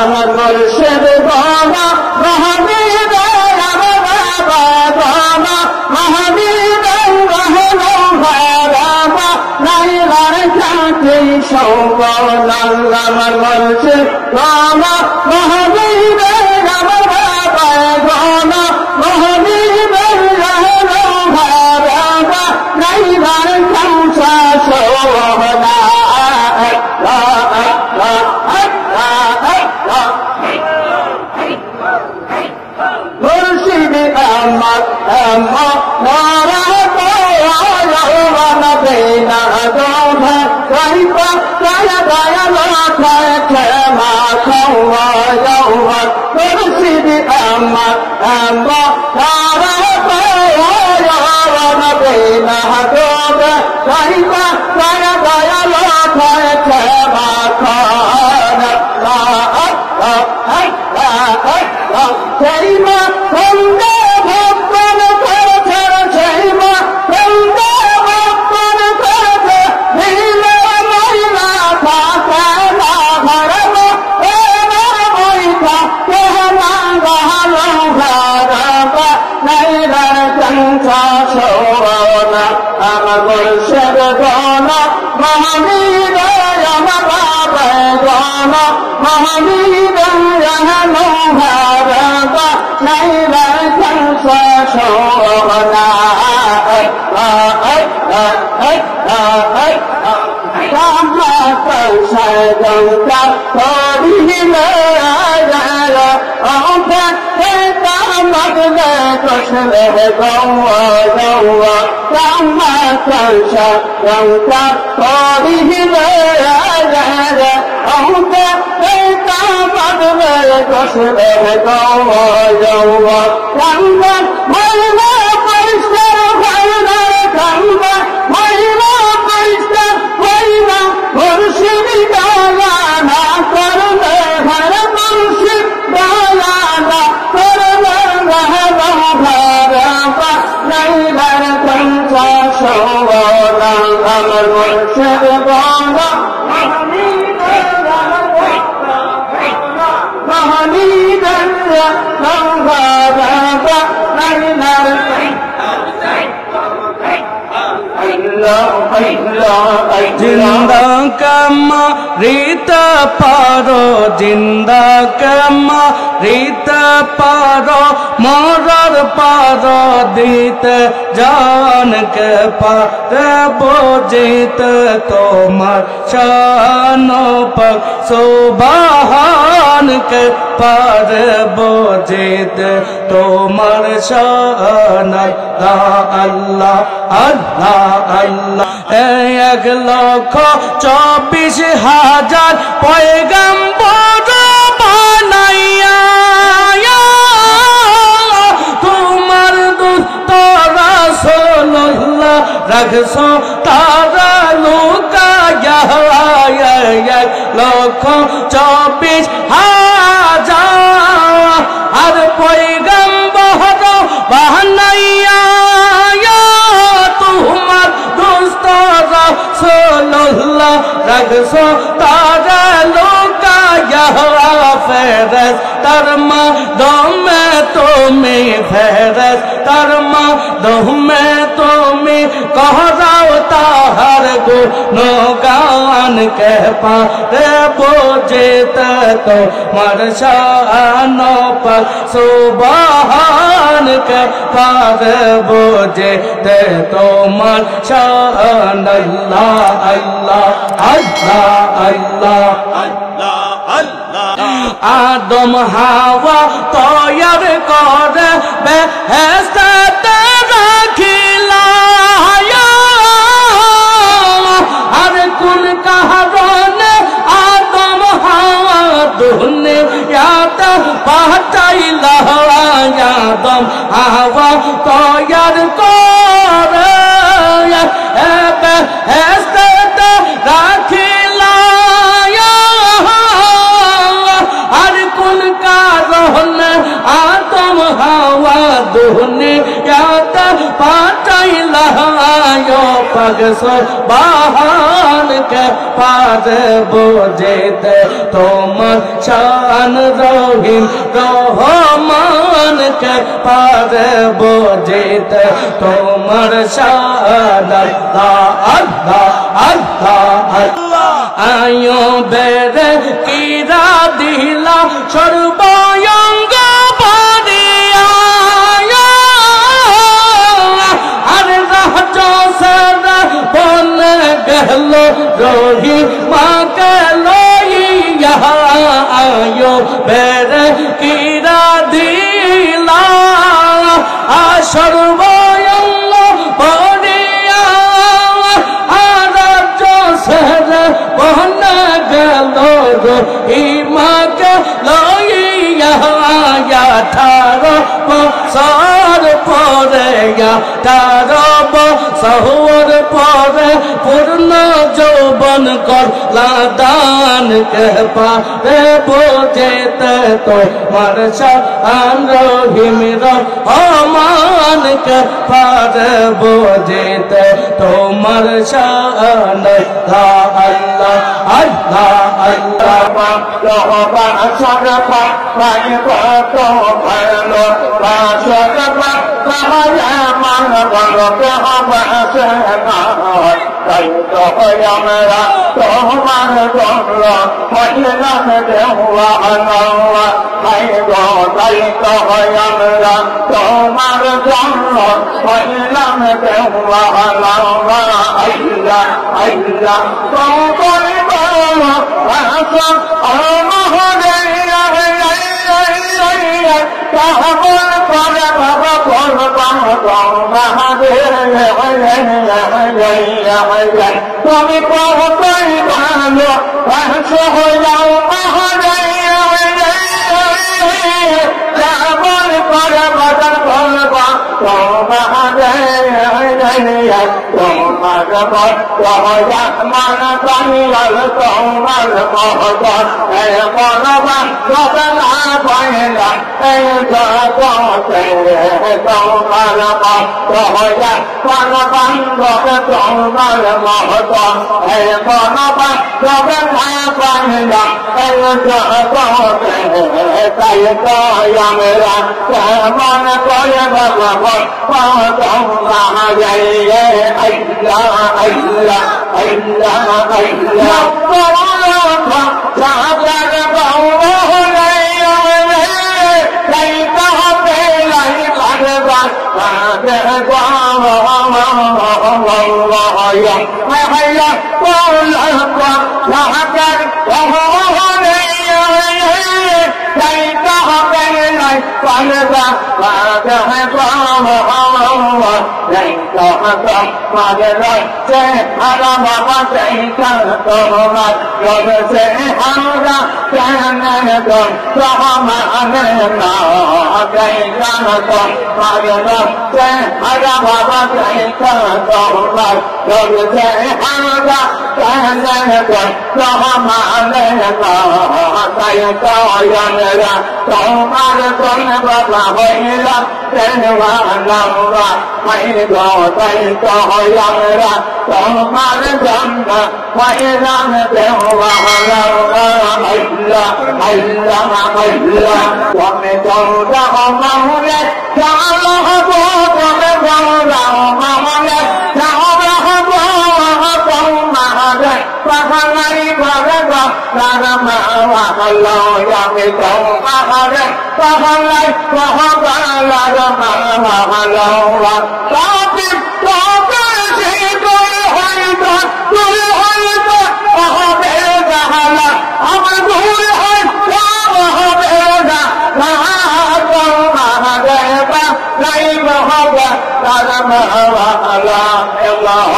আমার মুর্শিদ বাবা মহাবীর আমার বাবা বাবা মহাবীর বাবা নাইবার খাতে সৌবল আমার মুর্শিদ বাবা মহাবীর আমার বাবা বাবা মহাবীর বাবা নাইবার খামসা সৌবলা মুর্শিদ আমার মারা দয়ালবান বেনা দোধা কইবা দয়া দয়া লাখায় ক্ষমা খাওয়া যাওয়া মুর্শিদ আমার মারা দয়ালবান বেনা দোধা কইবা দয়া দয়া লাখায় ক্ষমা খাওয়া Chayma, Kunda, Bhaktan, Karathar, Chayma, Kunda, Bhaktan, Karathar, Nila, Maila, Thakana, Bharama, Eva, Moita, Kehana, Gahalo, Bharama, Naila, Kancha, Shovana, Amagurshad, Gona, Mahamida, Yamababa, Gona, Mahamida, Yahano, Bharama, Naila, Kansa, Shovana, Kama, Kansa, Ganga, Kodhila, Jaya, Oka, Keta, Magna, Koshale, Gawa, Gawa, Kama, Kansa, Ganga, Kodhila, Jaya, Oka, Keta, Magna, Koshale, Gawa, Gawa, Kama, Maila, Krishna, Maila, Kama, Maila, Krishna, Maila, Murshid, Dayana, Karna, Har Murshid, Dayana, Karna, Har Bharama, Naila, Kancha, Shovana, Amar Murshid, Bana, Mahamida, Mahamida, Bharama, Naila, जिंदा कमा रीता पारो जिंदा कमा रीता पारो मोरर पारो दीत जान के पार बोजित तोमार शानो पर सुबहान के पार बोजित तोमार शान अल्लाह अल्लाह अल्लाह 1,24,000 পয়গম্বর বানাইয়া তোমার দূত রাসূলুল্লাহ রাখছো তারা লুকায়া 1,24,000 আর পয়গম্বর বানাইয়া তোমার দোস্ত রাসূলুল্লাহ রাখছো তারা লুকায়া ফেরেশতার মাধ্যমে তুমি ফেরেশতার মাধ্যমে তুমি কহরাও তাহার গুণগান কে পারে বুঝিতে তোমার শান পাক সুবহান কে পারে বুঝিতে তোমার শান আল্লাহ আল্লাহ আল্লাহ আল্লাহ আল্লাহ আল্লাহ আদম হাওয়া তৈয়ার করে বেহেশতে রাখিলা আর কোন কারণে আদম হাওয়া দুনিয়াতে পাঠাইলা আদম হাওয়া তৈয়ার করে বেহেশতে রাখিলা আর কোন কারণে আদম হাওয়া দুনিয়াতে পাঠাইলা পাক সুবহান কে পারব যেতে তোমার শান রহিম রহমানকে পারব যেতে তোমার শান আল্লাহ আল্লাহ আল্লাহ আয়ো বেরে কিরা দিলা সর্বয়ঙ্গ পারিয়া আর রাজ সারা বন গেল রহিমাকে লইয়া আয়ো বেরে কিরা দিলা সর্বয়ঙ্গ পারিয়া আর রাজ সারা বন গেল রহিমাকে লইয়া ঠারো বছর পরে ঠারো বছর পরে পূর্ণ যৌবন করলা দান কে পারে বোঝেতে তোমার শান রহিম রহমান কে পারে বোঝেতে তোমার শান আল্লাহ আল্লাহ আল্লাহ তুমি কতই ভালো সহজাও করে বাজার বলবা তোমার মান প্রাণীর তোমার মহতর বলবা না পাইলা এই জগতে তোমার মান বান্ধব তোমার মহতর বলবা না পাইলা এই জগতে তাই আমরা কেমন করে বাবা তোমরা যাইয়ে আল্লাহ আল্লাহ আল্লাহ আল্লাহ তোমরা যাবার বাবা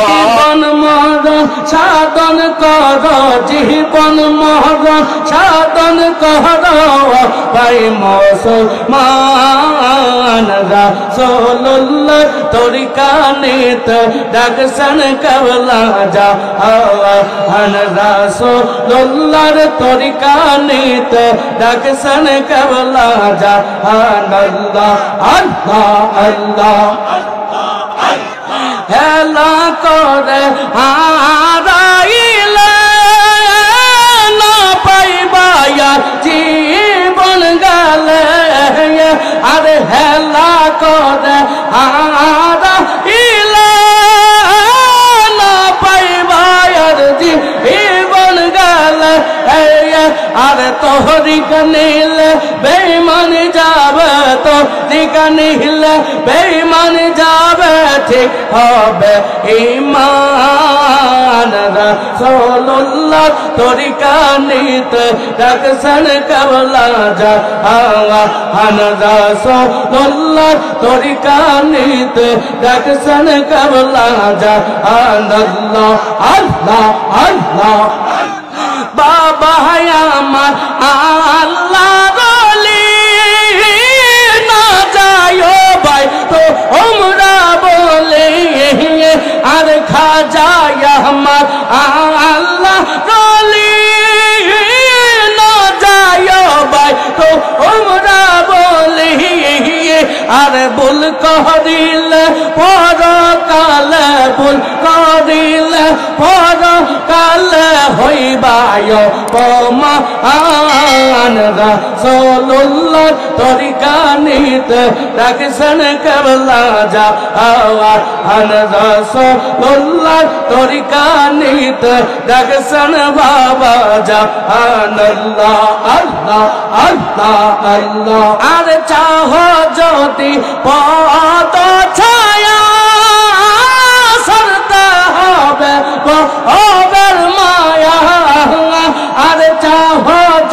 জীবন মরণ সাধন কর, জীবন মরণ সাধন কর ভাই মুসলমান। রাসূলুল্লাহ তরিকা নিতে ডাকছেন কেবলা জাহান, রাসূলুল্লাহর তরিকা নিতে ডাকছেন কেবলা জাহান। আল্লাহ আল্লাহ আল্লাহ হেলা করে হারাইলে তরিকা নিলে বেঈমান যাবে, তরিকা নিলে বেঈমান যাবে, ঠিক হবে ঈমান। রাসূলুল্লাহ তরিকা নিতে ডাকছেন কেবলা জাহান, রাসূলুল্লাহ তরিকা নিতে ডাকছেন কেবলা জাহান। আল্লাহ আল্লাহ আল্লাহ বাবা আমার আল্লাহ বলি না যায় ভাই তো আমরা বলে, আর খাজা আমার আল্লাহ বলি না যায় ভাই তো আমরা বলি, আর ভুল করিলে পরকালে, ভুল করিলে পরকালে হইবায় অপমান। রাসূলুল্লাহ তরিকা নিতে ডাকছেন কেবলা জাহান, রাসূলুল্লাহ তরিকা নিতে ডাকছেন বাবা জাহান। আল্লাহ আল্লাহ আল্লাহ আল্লাহ আর চাহ যদি পদ ছায়া সরতে হবে হবের মায়া, আর চাহ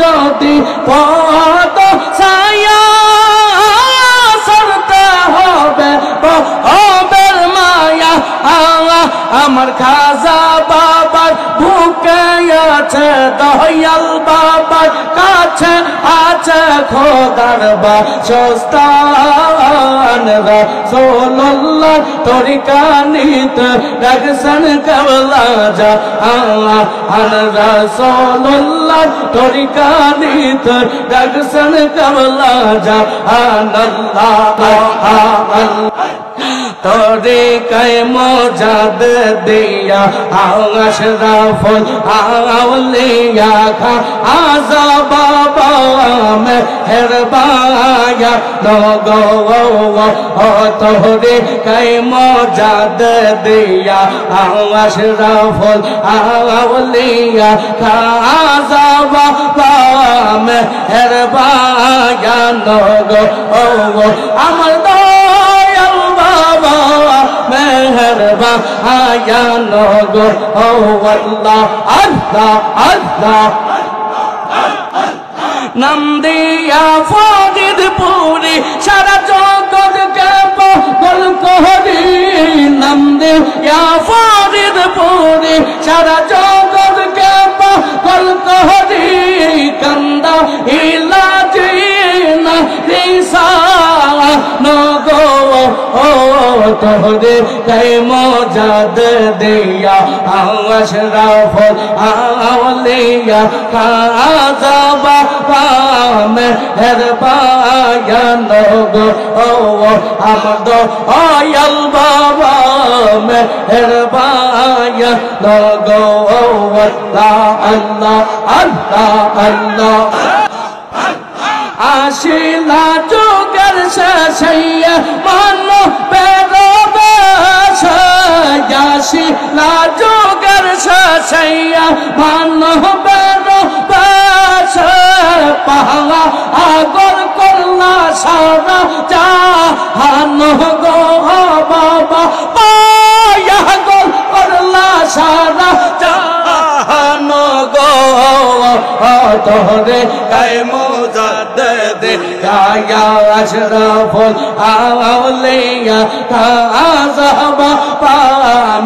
যদি পদ ছায়া সরতে হবে হবের মায়া। আমার খাজা বাবার বুকে আছে দয়াল বাবার কাছে আছে খোদার বাসস্থান। রাসূলুল্লাহ তরিকা নিতে ডাকছেন কেবলা জাহান, রাসূলুল্লাহ তরিকা নিতে ডাকছেন কেবলা জাহান। আল্লাহ তরিকায় মজাদ দিয়া আশরাফুল আউলিয়া খাজা বাবা মেহেরবায়া লগো তরিকায় মজাদ দিয়া আশরাফুল আউলিয়া খাজা বাবা মেহেরবায়া লগো আমার মেহেরবায়া লগো আল্লাহ আল্লাহ আল্লাহ নাম দিয়া ফরিদপুরি সারা জগৎকে পাগল করি, নাম দিয়া ফরিদপুরি সারা জগৎকে পাগল করি, কান্দা ইলাজি না রিসা নগো তোরে কে মজাদ দিয়া আশরাফুল আউলিয়া খাজা বাবা মেহেরবায়া লগো আমার দয়াল বাবা মেহেরবায়া লগো আল্লাহ আল্লাহ আল্লাহ আল্লাহ আশিলা যুগের শেষে মানো বেরোবে আশিলা যুগের শেষে মানো বেরোবে পাহাড়া আগর করলা সারা জাহান গো বাবা পায়া গো করলা সারা জাহান গো তোরে গায়ে মোজাদ দে গায়া আশরাফুল আউলিয়া খাজা বাবা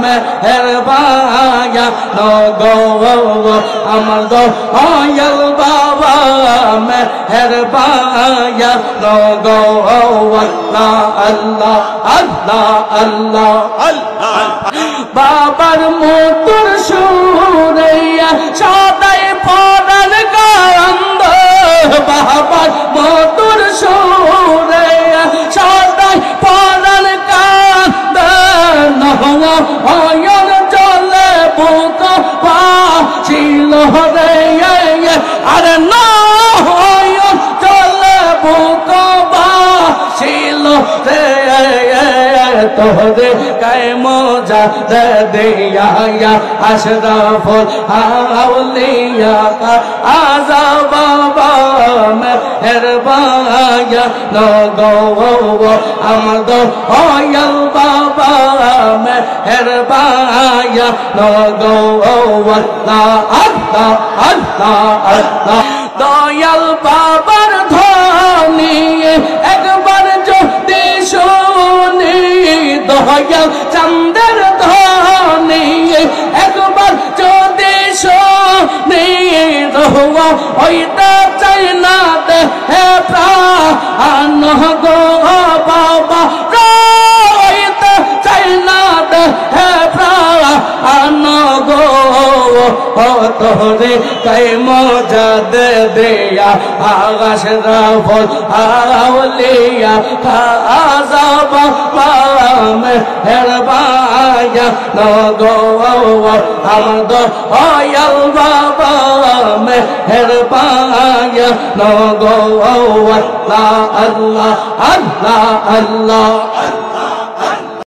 মেহেরবায়া লগো আমার দয়াল বাবা মেহেরবায়া লগো আল্লাহ আল্লাহ আল্লাহ আল্লাহ আল্লাহ বাবার মধুর সুরাইয়া সদাই পরার কান্দ, বাবার মধুর সুরাইয়া সদাই পরার কান্দ, নয়ন জলে বুক ছিল রে আরে নয়ন জলে বুক ছিল রে তোরে গায়ে মজা দিয়া আশরাফুল আউলিয়া আজা বাবা মেহরবায়া নগো আমার দয়াল বাবা মেহরবায়া নগো আল্লাহ আল্লাহ আল্লাহ আল্লাহ দয়াল বাবার ধ্বনি একবার যদি শুনি দয়াল চাঁদের ধ্বনি একবার যদি শুনি রহুয়া হইতে চাই না দে হে প্রাণ গো বাবা হইতে চাই না দে হে প্রাণ গো তোরে কাই মজা দিয়া আশরাফুল আউলিয়া আজা বাবা মেহরবায়া নগো আমার দয়াল বাবা মেহরবায়া নগো আল্লাহ আল্লাহ আল্লাহ আল্লাহ